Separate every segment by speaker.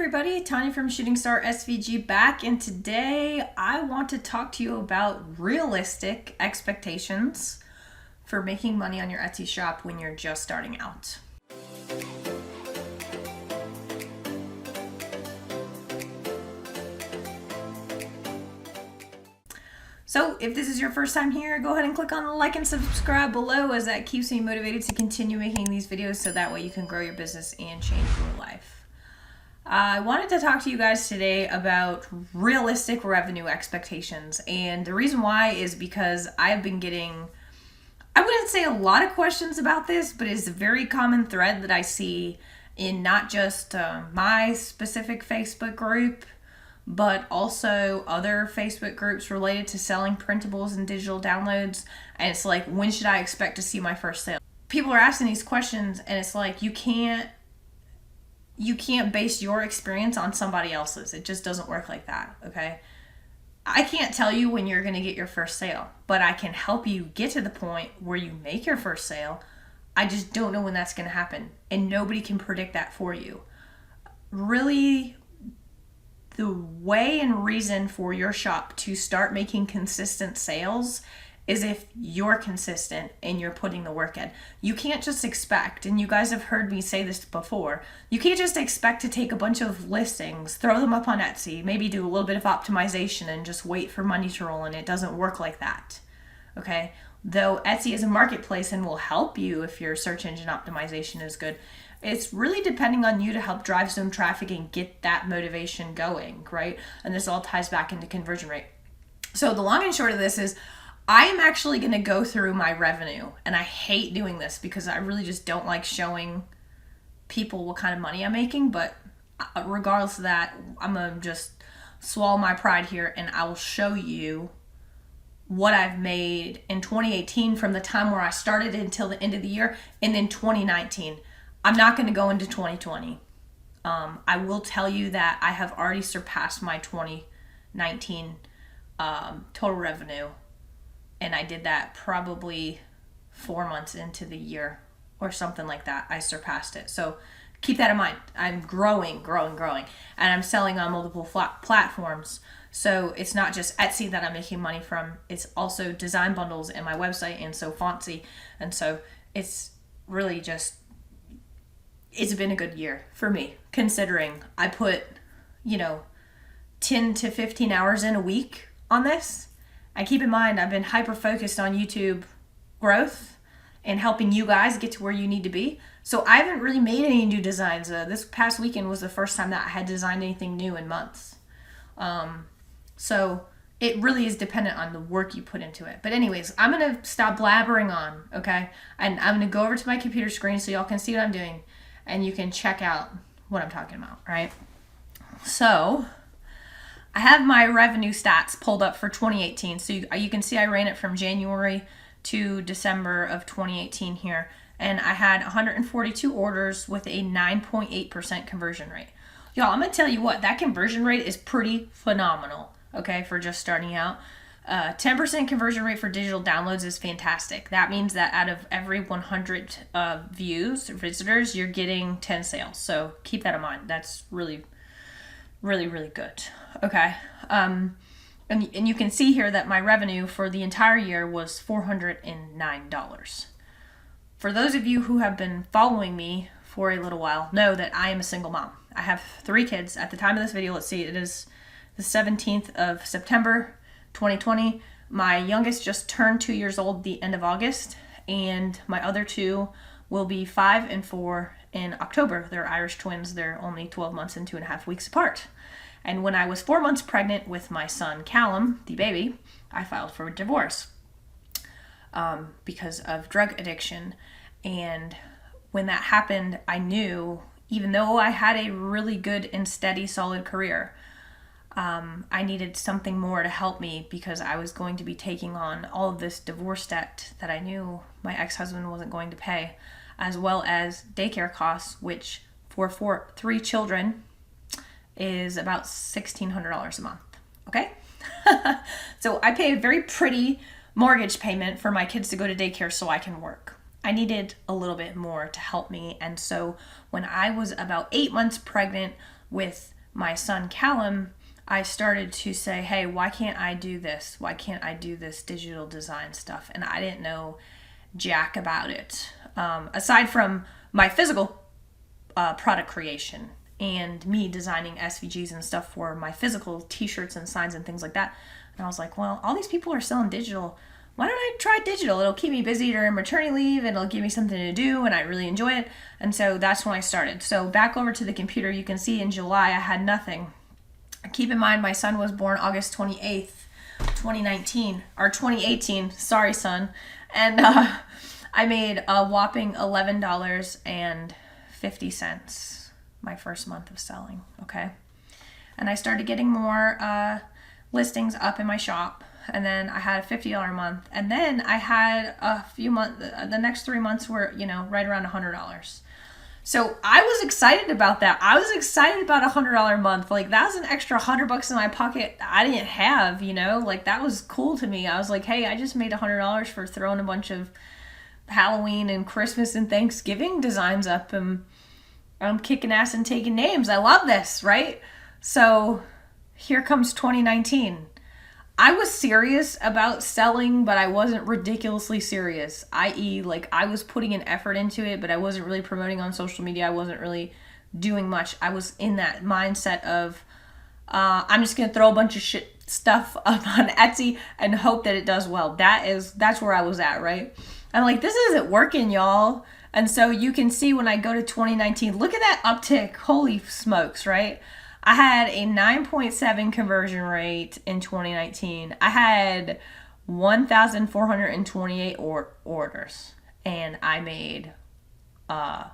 Speaker 1: everybody, Tanya from Shooting Star SVG back, and today I want to talk to you about realistic expectations for making money on your Etsy shop when you're just starting out. So if this is your first time here, go ahead and click on the like and subscribe below, as that keeps me motivated to continue making these videos so that way you can grow your business and change your life. I wanted to talk to you guys today about realistic revenue expectations, and the reason why is because I've been getting, I wouldn't say a lot of questions about this, but it's a very common thread that I see in not just my specific Facebook group, but also other Facebook groups related to selling printables and digital downloads. And it's like, when should I expect to see my first sale? People are asking these questions, and it's like, you can't base your experience on somebody else's. It just doesn't work like that, okay? I can't tell you when you're going to get your first sale, but I can help you get to the point where you make your first sale. I just don't know when that's going to happen, and nobody can predict that for you. Really, the way and reason for your shop to start making consistent sales is if you're consistent and you're putting the work in. You can't just expect, and you guys have heard me say this before, you can't just expect to take a bunch of listings, throw them up on Etsy, maybe do a little bit of optimization and just wait for money to roll in. It doesn't work like that, okay? Though Etsy is a marketplace and will help you if your search engine optimization is good, it's really depending on you to help drive some traffic and get that motivation going, right? And this all ties back into conversion rate. So the long and short of this is, I am actually going to go through my revenue, and I hate doing this because I really just don't like showing people what kind of money I'm making, but regardless of that, I'm going to just swallow my pride here, and I will show you what I've made in 2018 from the time where I started until the end of the year, and then 2019. I'm not going to go into 2020. I will tell you that I have already surpassed my 2019 total revenue. And I did that probably 4 months into the year or something like that. I surpassed it. So keep that in mind. I'm growing. And I'm selling on multiple platforms. So it's not just Etsy that I'm making money from. It's also design bundles and my website, and so Fontsy. And so it's really just, it's been a good year for me, considering I put, 10 to 15 hours in a week on this. And keep in mind, I've been hyper-focused on YouTube growth and helping you guys get to where you need to be. So I haven't really made any new designs. This past weekend was the first time that I had designed anything new in months. So it really is dependent on the work you put into it. But anyways, I'm going to stop blabbering on, okay? And I'm going to go over to my computer screen so y'all can see what I'm doing. And you can check out what I'm talking about, right? So I have my revenue stats pulled up for 2018. So you can see I ran it from January to December of 2018 here. And I had 142 orders with a 9.8% conversion rate. Y'all, I'm going to tell you what, that conversion rate is pretty phenomenal, okay, for just starting out. 10% conversion rate for digital downloads is fantastic. That means that out of every 100 views or visitors, you're getting 10 sales. So keep that in mind. That's really good. Okay. And you can see here that my revenue for the entire year was $409. For those of you who have been following me for a little while, know that I am a single mom. I have 3 kids. At the time of this video, let's see, it is the 17th of September, 2020. My youngest just turned 2 years old the end of August, and my other 2 will be 5 and 4 in October. They're Irish twins. They're only 12 months and 2.5 weeks apart. And when I was 4 months pregnant with my son, Callum, the baby, I filed for divorce because of drug addiction. And when that happened, I knew, even though I had a really good and steady, solid career, I needed something more to help me, because I was going to be taking on all of this divorce debt that I knew my ex-husband wasn't going to pay, as well as daycare costs, which for 3 children is about $1,600 a month, okay? So I pay a very pretty mortgage payment for my kids to go to daycare so I can work. I needed a little bit more to help me, and so when I was about 8 months pregnant with my son Callum, I started to say, hey, why can't I do this? Why can't I do this digital design stuff? And I didn't know jack about it. Aside from my physical product creation and me designing SVGs and stuff for my physical t-shirts and signs and things like that. And I was like, well, all these people are selling digital. Why don't I try digital? It'll keep me busy during maternity leave and it'll give me something to do and I really enjoy it. And so that's when I started. So back over to the computer, you can see in July I had nothing. Keep in mind, my son was born August 28th, 2019, or 2018. Sorry, son. And I made a whopping $11.50 my first month of selling, okay? And I started getting more listings up in my shop. And then I had a $50 a month. And then I had a few months, the next 3 months were, right around $100. So I was excited about that. I was excited about $100 a month. Like, that was an extra $100 in my pocket I didn't have, Like, that was cool to me. I was like, hey, I just made $100 for throwing a bunch of Halloween and Christmas and Thanksgiving designs up. And I'm kicking ass and taking names. I love this, right? So here comes 2019. I was serious about selling, but I wasn't ridiculously serious, i.e. like I was putting an effort into it, but I wasn't really promoting on social media. I wasn't really doing much. I was in that mindset of I'm just going to throw a bunch of stuff up on Etsy and hope that it does well. That's where I was at, right? I'm like, this isn't working, y'all. And so you can see when I go to 2019, look at that uptick. Holy smokes, right? I had a 9.7 conversion rate in 2019. I had 1,428 orders, and I made over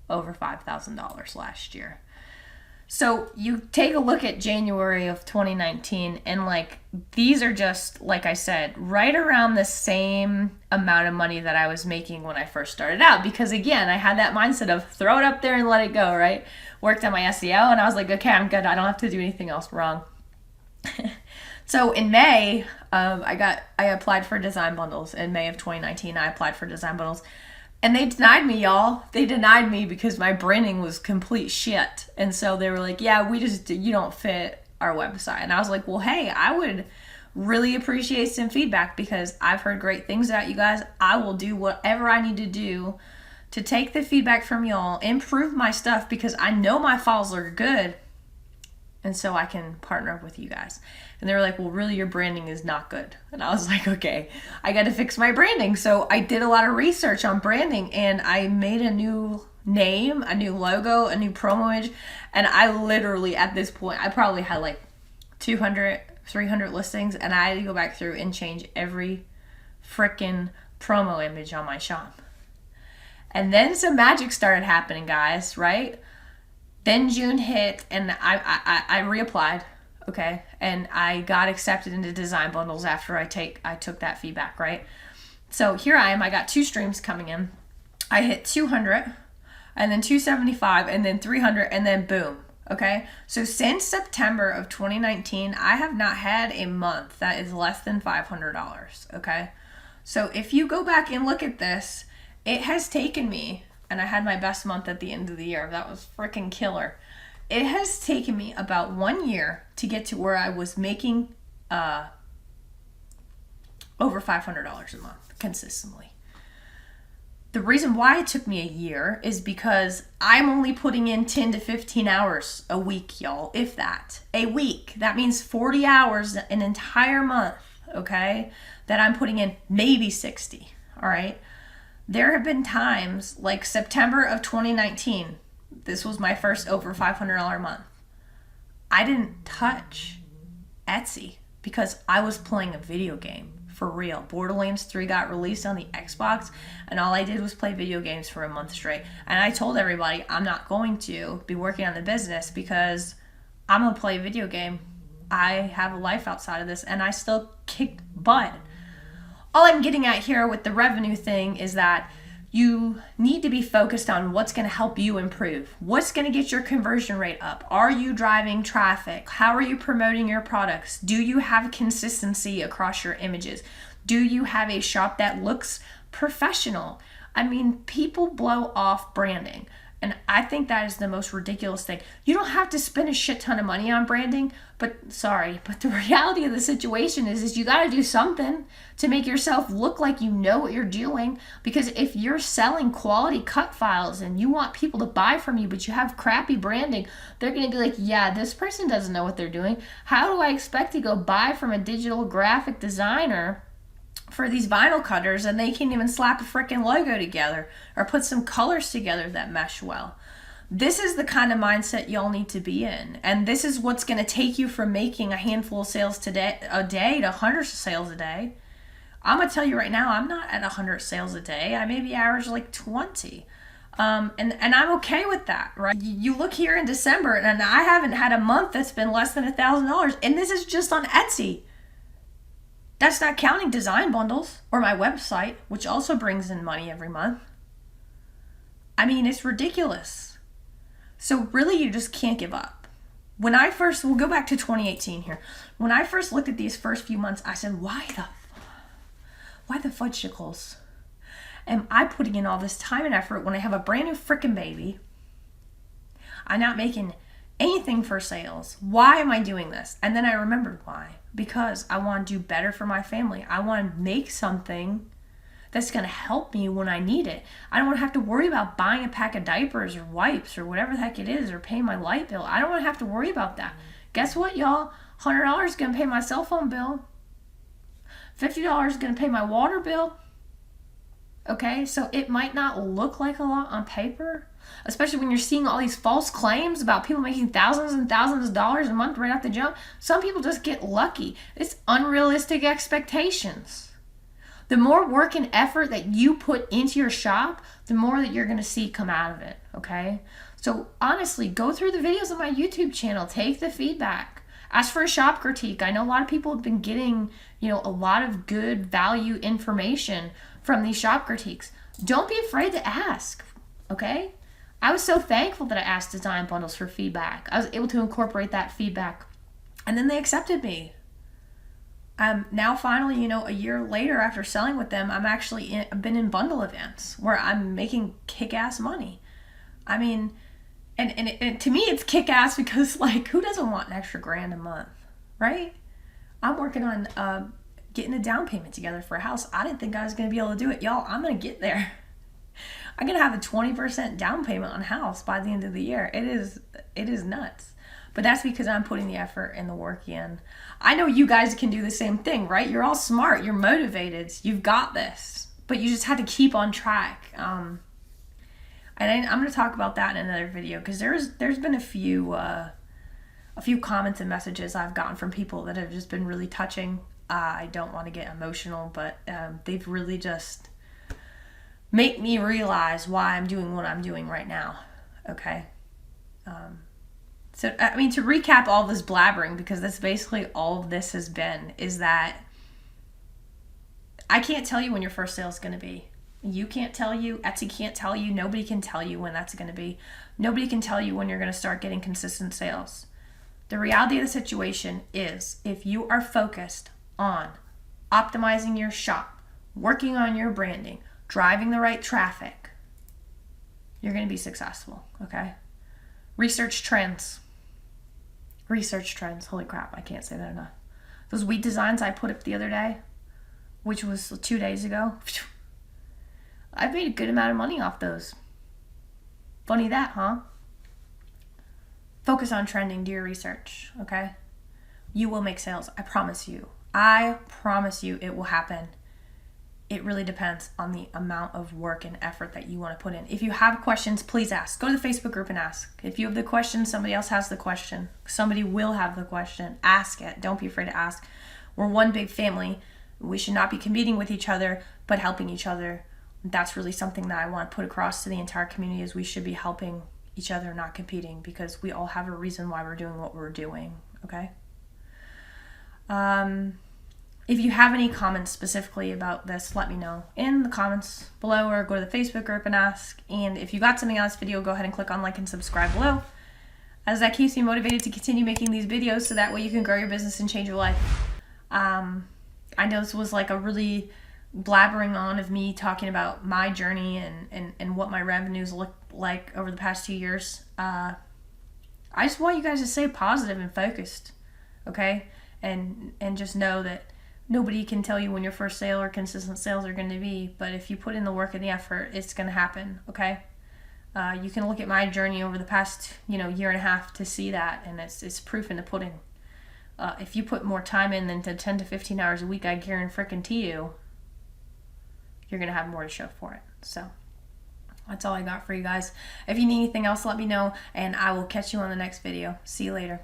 Speaker 1: $5,000 last year. So you take a look at January of 2019, and like these are just, like I said, right around the same amount of money that I was making when I first started out. Because again, I had that mindset of throw it up there and let it go, right? Worked on my SEO, and I was like, okay, I'm good. I don't have to do anything else wrong. So in May, I applied for design bundles. In May of 2019, I applied for design bundles. And they denied me, y'all. They denied me because my branding was complete shit. And so they were like, yeah, you don't fit our website. And I was like, well, hey, I would really appreciate some feedback because I've heard great things about you guys. I will do whatever I need to do to take the feedback from y'all, improve my stuff because I know my files are good. And so I can partner up with you guys. And they were like, well, really, your branding is not good. And I was like, okay, I got to fix my branding. So I did a lot of research on branding and I made a new name, a new logo, a new promo image. And I literally, at this point, I probably had like 200, 300 listings. And I had to go back through and change every freaking promo image on my shop. And then some magic started happening, guys, right? Then June hit and I reapplied, okay? And I got accepted into design bundles after I took that feedback, right? So here I am, I got 2 streams coming in. I hit 200 and then 275 and then 300 and then boom, okay? So since September of 2019, I have not had a month that is less than $500, okay? So if you go back and look at this, it has taken me, and I had my best month at the end of the year. That was freaking killer. It has taken me about 1 year to get to where I was making over $500 a month consistently. The reason why it took me a year is because I'm only putting in 10 to 15 hours a week, y'all, if that. A week. That means 40 hours an entire month, okay, that I'm putting in, maybe 60, all right? There have been times like September of 2019. This was my first over $500 month. I didn't touch Etsy because I was playing a video game for real. Borderlands 3 got released on the Xbox and all I did was play video games for a month straight. And I told everybody I'm not going to be working on the business because I'm going to play a video game. I have a life outside of this and I still kicked butt. All I'm getting at here with the revenue thing is that you need to be focused on what's going to help you improve. What's going to get your conversion rate up? Are you driving traffic? How are you promoting your products? Do you have consistency across your images? Do you have a shop that looks professional? I mean, people blow off branding. And I think that is the most ridiculous thing. You don't have to spend a shit ton of money on branding, but the reality of the situation is you got to do something to make yourself look like you know what you're doing. Because if you're selling quality cut files and you want people to buy from you, but you have crappy branding, they're going to be like, yeah, this person doesn't know what they're doing. How do I expect to go buy from a digital graphic designer for these vinyl cutters and they can't even slap a freaking logo together or put some colors together that mesh well? This is the kind of mindset y'all need to be in, and this is what's going to take you from making a handful of sales a day to hundreds of sales a day. I'm going to tell you right now, I'm not at 100 sales a day. I maybe average like 20. And I'm okay with that, right? You look here in December and I haven't had a month that's been less than $1,000, and this is just on Etsy. That's not counting design bundles or my website, which also brings in money every month. I mean, it's ridiculous. So really, you just can't give up. We'll go back to 2018 here. When I first looked at these first few months, I said, why the fudgesicles am I putting in all this time and effort when I have a brand new freaking baby? I'm not making anything for sales. Why am I doing this? And then I remembered why. Because I want to do better for my family. I want to make something that's going to help me when I need it. I don't want to have to worry about buying a pack of diapers or wipes or whatever the heck it is, or paying my light bill. I don't want to have to worry about that. Guess what, y'all? $100 is going to pay my cell phone bill. $50 is going to pay my water bill. Okay, so it might not look like a lot on paper, especially when you're seeing all these false claims about people making thousands and thousands of dollars a month right off the jump. Some people just get lucky. It's unrealistic expectations. The more work and effort that you put into your shop, the more that you're going to see come out of it, okay? So honestly, go through the videos on my YouTube channel. Take the feedback. Ask for a shop critique. I know a lot of people have been getting, a lot of good value information from these shop critiques. Don't be afraid to ask, okay? I was so thankful that I asked Design Bundles for feedback. I was able to incorporate that feedback, and then they accepted me. Now finally, a year later after selling with them, I've been in bundle events where I'm making kick-ass money. I mean, and to me it's kick-ass because, like, who doesn't want an extra $1,000 a month, right? I'm working on getting a down payment together for a house. I didn't think I was going to be able to do it. Y'all, I'm going to get there. I'm going to have a 20% down payment on a house by the end of the year. It is nuts. But that's because I'm putting the effort and the work in. I know you guys can do the same thing, right? You're all smart. You're motivated. You've got this. But you just have to keep on track. And I'm going to talk about that in another video, because there's been a few comments and messages I've gotten from people that have just been really touching. I don't want to get emotional, but they've really just make me realize why I'm doing what I'm doing right now. Okay. So, I mean, to recap all this blabbering, because that's basically all of this has been, is that I can't tell you when your first sale is going to be. You can't tell you. Etsy can't tell you. Nobody can tell you when that's going to be. Nobody can tell you when you're going to start getting consistent sales. The reality of the situation is, if you are focused on optimizing your shop, working on your branding, driving the right traffic, you're going to be successful, okay? Research trends. Holy crap, I can't say that enough. Those wheat designs I put up the other day, which was 2 days ago, I've made a good amount of money off those. Funny that, huh? Focus on trending, do your research, okay? You will make sales, I promise you. I promise you it will happen. It really depends on the amount of work and effort that you want to put in. If you have questions, please ask. Go to the Facebook group and ask. If you have the question, somebody else has the question. Somebody will have the question. Ask it. Don't be afraid to ask. We're one big family. We should not be competing with each other, but helping each other. That's really something that I want to put across to the entire community, is we should be helping each other, not competing, because we all have a reason why we're doing what we're doing, okay? If you have any comments specifically about this, let me know in the comments below, or go to the Facebook group and ask. And if you got something out of this video, go ahead and click on like and subscribe below, as that keeps me motivated to continue making these videos, so that way you can grow your business and change your life. I know this was like a really blabbering on of me talking about my journey and what my revenues look like over the past 2 years. I just want you guys to stay positive and focused, okay? And just know that nobody can tell you when your first sale or consistent sales are going to be, but if you put in the work and the effort, it's going to happen, okay? You can look at my journey over the past, year and a half to see that, and it's proof in the pudding. If you put more time in than 10 to 15 hours a week, I guarantee you, you're going to have more to show for it. So that's all I got for you guys. If you need anything else, let me know, and I will catch you on the next video. See you later.